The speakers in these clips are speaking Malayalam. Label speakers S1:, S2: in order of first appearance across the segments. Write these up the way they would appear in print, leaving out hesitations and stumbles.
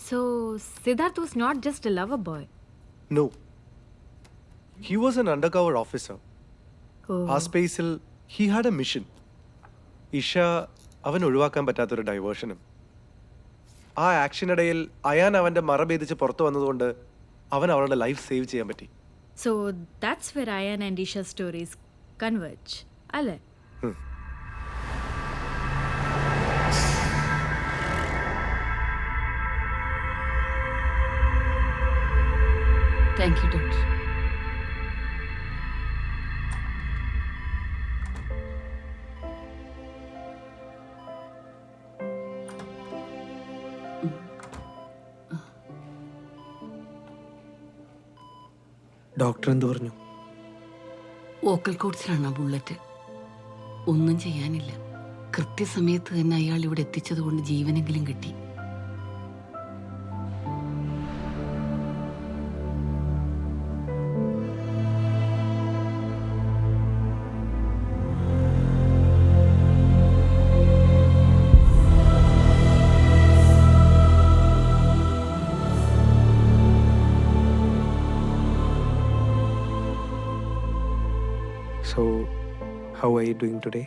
S1: So, Siddharth was not just a lover boy.
S2: No. He was an undercover officer.
S1: Oh.
S2: ആ സ്പേസിൽ he had A mission. Isha അവൻ ഒഴിവാക്കാൻ പറ്റാത്തൊരു ഡൈവേർഷനും. ആ ആക്ഷനിടയിൽ അയാൻ അവൻ്റെ മറ ഭേദിച്ച് പുറത്തു വന്നതുകൊണ്ട് അവൻ അവളുടെ ലൈഫ് സേവ് ചെയ്യാൻ പറ്റി.
S1: So, that's where Ayan and Isha's stories converge. അല്ലേ?
S3: Thank you, doctor.
S2: ഡോക്ടർ എന്ത് പറഞ്ഞു?
S3: വോക്കൽ കോഡ്സിലാണ് ബുള്ളറ്റ്. ഒന്നും ചെയ്യാനില്ല. കൃത്യസമയത്ത് തന്നെ അയാൾ ഇവിടെ എത്തിച്ചത് കൊണ്ട് ജീവനെങ്കിലും കിട്ടി.
S2: So, how are you doing today?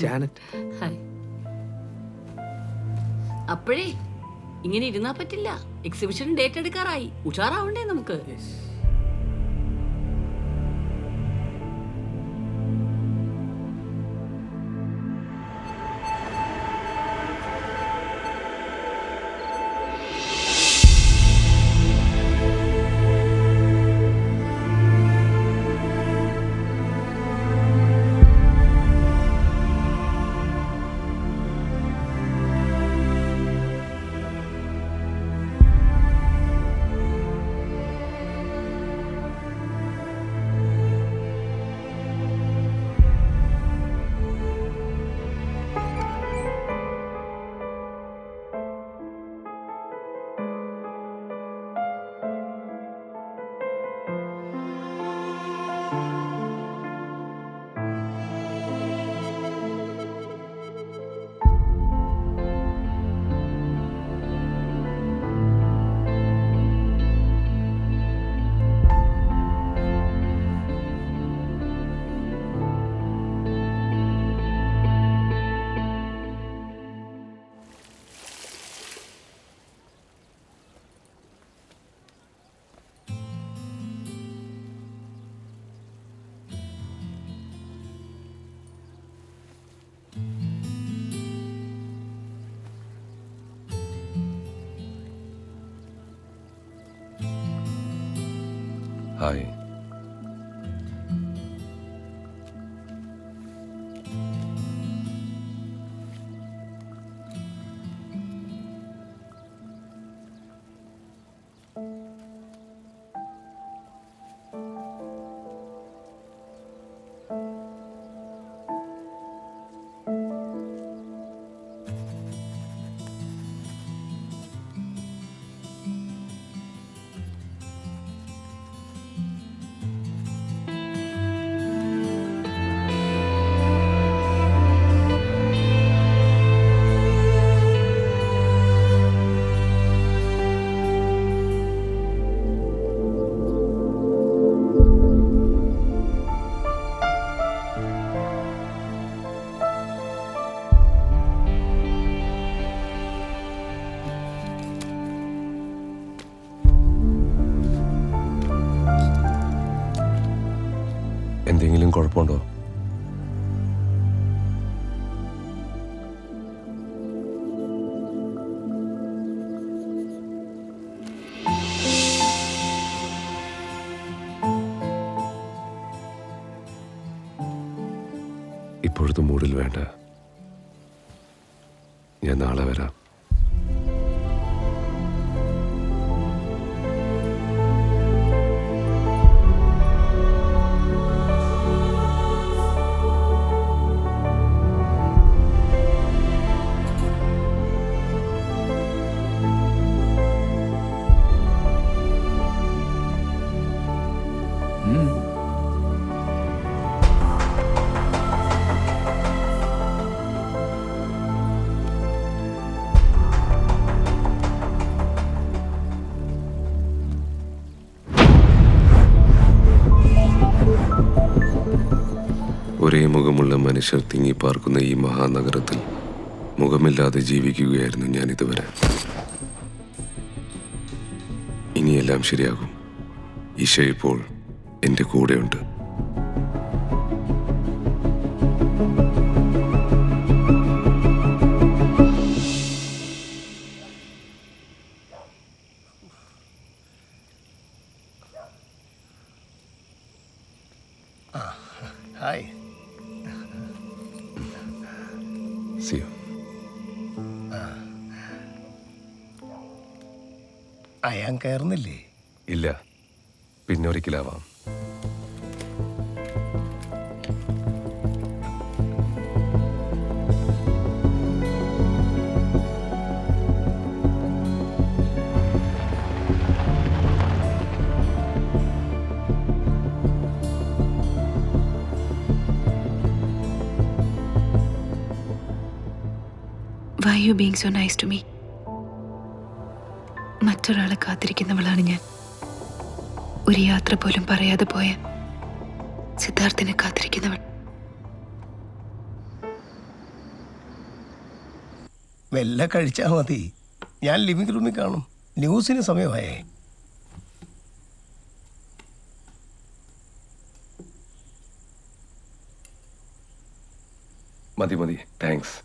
S2: Janet.
S3: Hi. അപ്പോഴേ ഇങ്ങനെ ഇരുന്നാ പറ്റില്ല. Exhibition date എടുക്കാറായി. ഉഷാറാവണ്ടേ നമുക്ക്?
S4: ഹായ്. എന്തെങ്കിലും കുഴപ്പമുണ്ടോ? ഇപ്പോഴത്തെ മൂഡിൽ വേണ്ട. ഞാൻ നാളെ വരാം. ഒരേ മുഖമുള്ള മനുഷ്യർ തിങ്ങിപ്പാർക്കുന്ന ഈ മഹാനഗരത്തിൽ മുഖമില്ലാതെ ജീവിക്കുകയായിരുന്നു ഞാൻ ഇതുവരെ. ഇനിയെല്ലാം ശരിയാകും. ഈശ ഇപ്പോൾ എൻ്റെ കൂടെയുണ്ട്.
S5: ഹായ്.
S4: See you.
S5: അയാൻ കയറുന്നില്ലേ?
S4: ഇല്ല, പിന്നെ ഒരിക്കലാവാം.
S6: Why are you being so nice to me? മറ്റൊരാളെ കാത്തിരിക്കുന്നവളാണ് ഞാൻ. ഒരു യാത്ര പോലും പറയാതെ പോയ സിദ്ധാർത്ഥിനെ കാത്തിരിക്കുന്നവൾ.
S5: മെല്ലെ കഴിച്ചാൽ മതി. ഞാൻ ലിവിംഗ് റൂമിൽ കാണും. ന്യൂസിന് സമയമായേ.
S4: മതി മതി, താങ്ക്സ്.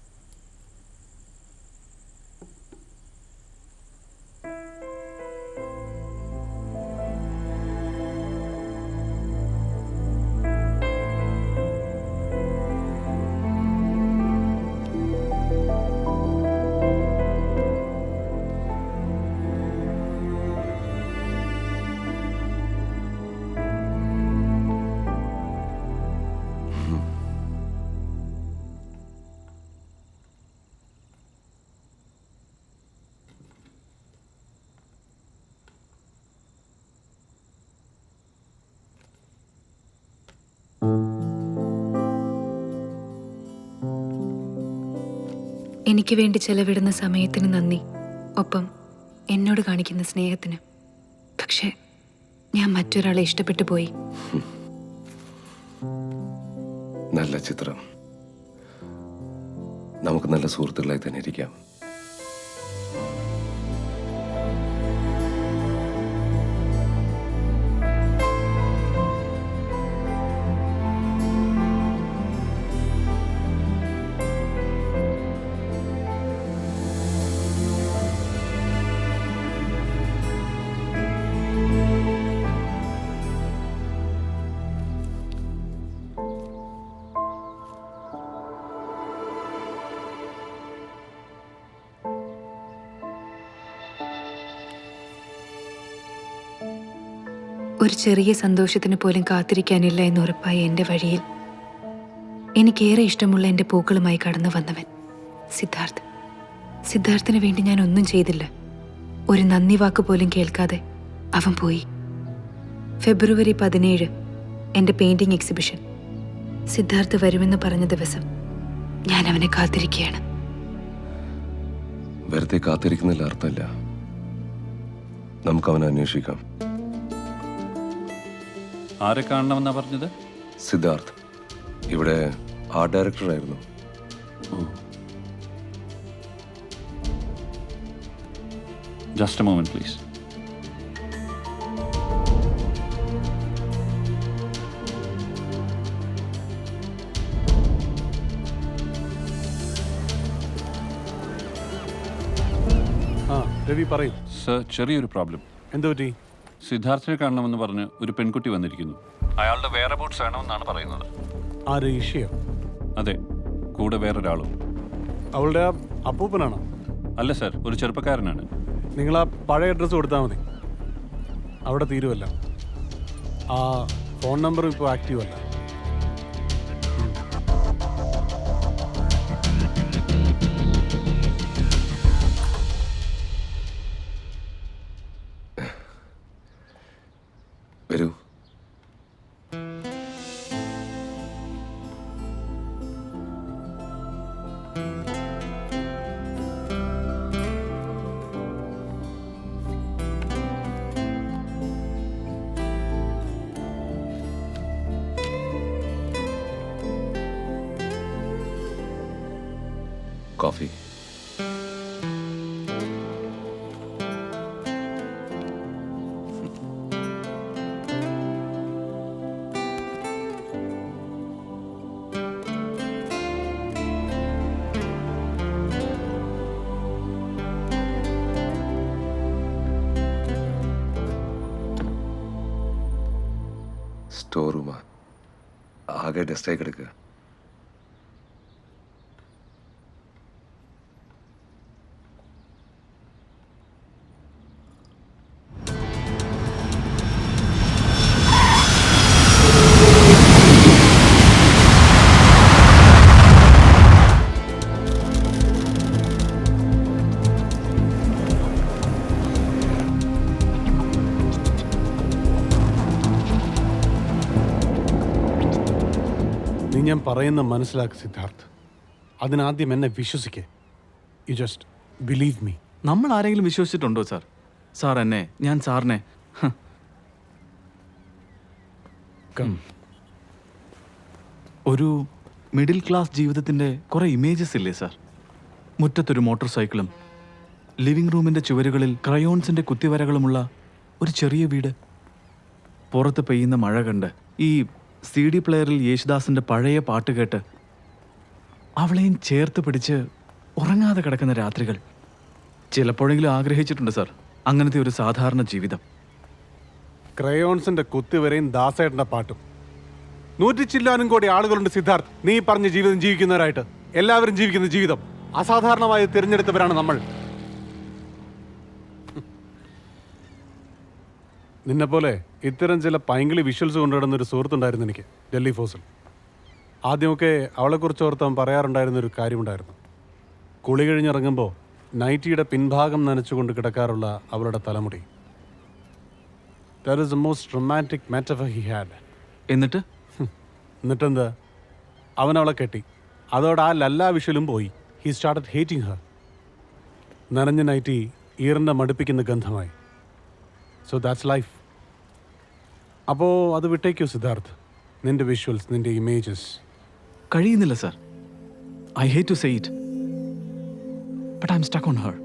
S6: എനിക്ക് വേണ്ടി ചെലവിടുന്ന സമയത്തിന് നന്ദി, ഒപ്പം എന്നോട് കാണിക്കുന്ന സ്നേഹത്തിന്. പക്ഷേ ഞാൻ മറ്റൊരാളെ ഇഷ്ടപ്പെട്ടു പോയി.
S4: നല്ല ചിത്രം. നമുക്ക് നല്ല സുഹൃത്തുക്കളായി തന്നെ ഇരിക്കാം.
S6: ഒരു ചെറിയ സന്തോഷത്തിന് പോലും കാത്തിരിക്കാനില്ല എന്ന് ഉറപ്പായ എൻ്റെ വഴിയിൽ എനിക്കേറെ ഇഷ്ടമുള്ള എൻ്റെ പൂക്കളുമായി കടന്നു വന്നവൻ സിദ്ധാർത്ഥ്. സിദ്ധാർത്ഥിന് വേണ്ടി ഞാൻ ഒന്നും ചെയ്തില്ല. ഒരു നന്ദി വാക്ക് പോലും കേൾക്കാതെ അവൻ പോയി. ഫെബ്രുവരി 17 എൻ്റെ പെയിന്റിംഗ് എക്സിബിഷൻ. സിദ്ധാർത്ഥ് വരുമെന്ന് പറഞ്ഞ ദിവസം ഞാൻ അവനെ കാത്തിരിക്കുകയാണ്.
S4: വെറുതെ കാത്തിരിക്കുന്നതിൽ അർത്ഥമില്ല. നമുക്ക് അവനെ അന്വേഷിക്കാം.
S7: ആരെ കാണണമെന്നാ പറഞ്ഞത്?
S4: സിദ്ധാർത്ഥ് ഇവിടെ ആർട്ട് ഡയറക്ടറായിരുന്നു.
S7: Just a moment please.
S8: Ravi പറയൂ.
S7: സർ, ചെറിയൊരു പ്രോബ്ലം.
S8: എന്തു പറ്റി?
S7: സിദ്ധാർത്ഥിനെ കാണണമെന്ന് പറഞ്ഞ് ഒരു പെൺകുട്ടി വന്നിരിക്കുന്നു. അയാളുടെ വേറെ ബൂട്ട്സ് വേണമെന്നാണ് പറയുന്നത്.
S8: ആര്? ഈശയോ?
S7: അതെ, കൂടെ വേറൊരാളും.
S8: അവളുടെ ആ അപ്പൂപ്പനാണോ?
S7: അല്ല സർ, ഒരു ചെറുപ്പക്കാരനാണ്.
S8: നിങ്ങൾ ആ പഴയ അഡ്രസ്സ് കൊടുത്താൽ മതി, അവിടെ തീരുമല്ല. ആ ഫോൺ നമ്പർ ഇപ്പോൾ ആക്റ്റീവ് അല്ല.
S4: വരൂ. കോഫി. സ്റ്റോർ റൂമാ, ആകെ ഡസ്റ്റായി കിടക്കുക.
S8: നീ ഞാൻ പറയുന്ന മനസ്സിലാക്ക് സിദ്ധാർത്ഥ്. അതിനാദ്യം എന്നെ വിശ്വസിക്കേ. You just believe me.
S9: നമ്മൾ ആരെങ്കിലും വിശ്വസിച്ചിട്ടുണ്ടോ സാർ? സാർ എന്നെ, ഞാൻ സാറിനെ. ഒരു മിഡിൽ ക്ലാസ് ജീവിതത്തിൻ്റെ കുറേ ഇമേജസ് ഇല്ലേ സാർ? മുറ്റത്തൊരു മോട്ടോർ സൈക്കിളും ലിവിംഗ് റൂമിൻ്റെ ചുവരുകളിൽ ക്രയോൺസിൻ്റെ കുത്തിവരകളുമുള്ള ഒരു ചെറിയ വീട്. പുറത്ത് പെയ്യുന്ന മഴ കണ്ട് ഈ CD പ്ലെയറിൽ യേശുദാസിൻ്റെ പഴയ പാട്ട് കേട്ട് അവളെയും ചേർത്ത് പിടിച്ച് ഉറങ്ങാതെ കിടക്കുന്ന രാത്രികൾ. ചിലപ്പോഴെങ്കിലും ആഗ്രഹിച്ചിട്ടുണ്ട് സാർ അങ്ങനത്തെ ഒരു സാധാരണ ജീവിതം.
S8: ക്രയോൺസിന്റെ കുത്തിവരെയും ദാസേട്ടന്റെ പാട്ടും. 100 ചില്ലാനും കോടി ആളുകളുണ്ട് സിദ്ധാർത്ഥ് നീ പറഞ്ഞ ജീവിതം ജീവിക്കുന്നവരായിട്ട്. എല്ലാവരും ജീവിക്കുന്ന ജീവിതം അസാധാരണമായി തിരഞ്ഞെടുത്തവരാണ് നമ്മൾ. നിന്നെപ്പോലെ ഇത്തരം ചില പൈങ്കിളി വിഷ്വൽസ് കൊണ്ടുവരുന്ന ഒരു സുഹൃത്തുണ്ടായിരുന്നു എനിക്ക് ഡൽഹി ഫോഴ്സിൽ. ആദ്യമൊക്കെ അവളെക്കുറിച്ച് ഓർത്ത് അവൻ പറയാറുണ്ടായിരുന്നൊരു കാര്യമുണ്ടായിരുന്നു. കുളി കഴിഞ്ഞിറങ്ങുമ്പോൾ നൈറ്റിയുടെ പിൻഭാഗം നനച്ചുകൊണ്ട് കിടക്കാറുള്ള അവളുടെ തലമുടി. That is the most romantic metaphor he had. എന്നിട്ടെന്താ, അവൻ അവളെ കെട്ടി. അതോടെ ആ ലല്ലാ വിഷ്വലും പോയി. He started hating her. നനഞ്ഞ നൈറ്റി ഈറിൻ്റെ മടുപ്പിക്കുന്ന ഗന്ധമായി. So that's life. അപ്പോൾ അത് വിട്ടേക്കോ സിദ്ധാർത്ഥ്, നിന്റെ വിഷ്വൽസ്, നിന്റെ ഇമേജസ്.
S9: കഴിയുന്നില്ല sir. I hate to say it, but I am stuck on her.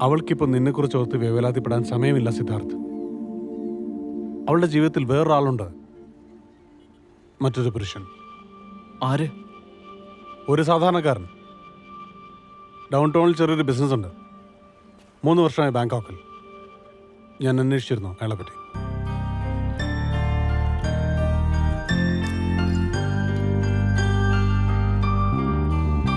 S8: അവൾക്കിപ്പോൾ നിന്നെക്കുറിച്ച് ഓർത്ത് വേവലാതിപ്പെടാൻ സമയമില്ല സിദ്ധാർത്ഥ്. അവളുടെ ജീവിതത്തിൽ വേറൊരാളുണ്ട്, മറ്റൊരു പുരുഷൻ.
S9: ആര്?
S8: ഒരു സാധാരണക്കാരൻ. ഡൗൺ ടൗണിൽ ചെറിയൊരു ബിസിനസ് ഉണ്ട്. 3 വർഷമായി ബാങ്കോക്കിൽ. ഞാൻ അന്വേഷിച്ചിരുന്നു അയാളെ പറ്റി.